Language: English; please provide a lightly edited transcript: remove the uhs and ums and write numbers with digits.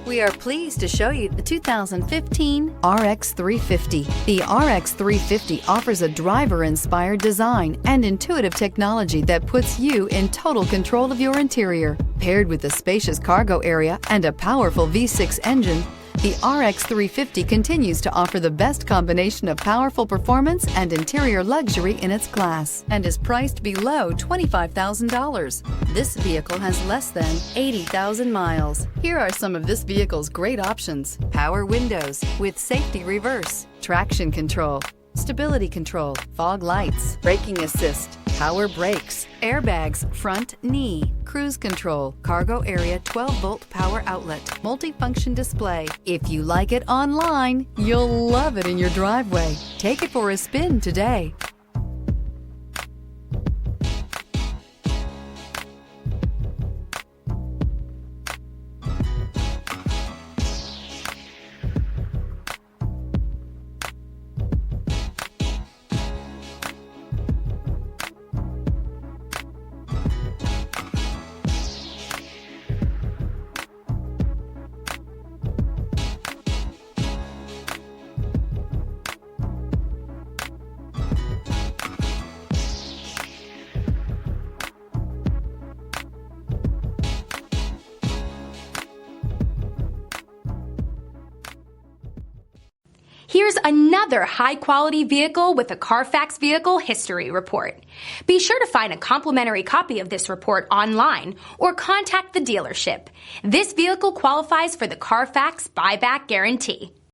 We are pleased to show you the 2015 RX 350. The RX 350 offers a driver-inspired design and intuitive technology that puts you in total control of your interior. Paired with a spacious cargo area and a powerful V6 engine, the RX 350 continues to offer the best combination of powerful performance and interior luxury in its class and is priced below $25,000. This vehicle has less than 80,000 miles. Here are some of this vehicle's great options: power windows with safety reverse, traction control, stability control, fog lights, braking assist, power brakes, airbags, front knee, cruise control, cargo area 12-volt power outlet, multifunction display. If you like it online, you'll love it in your driveway. Take it for a spin today. Here's another high-quality vehicle with a Carfax Vehicle History Report. Be sure to find a complimentary copy of this report online or contact the dealership. This vehicle qualifies for the Carfax Buyback Guarantee.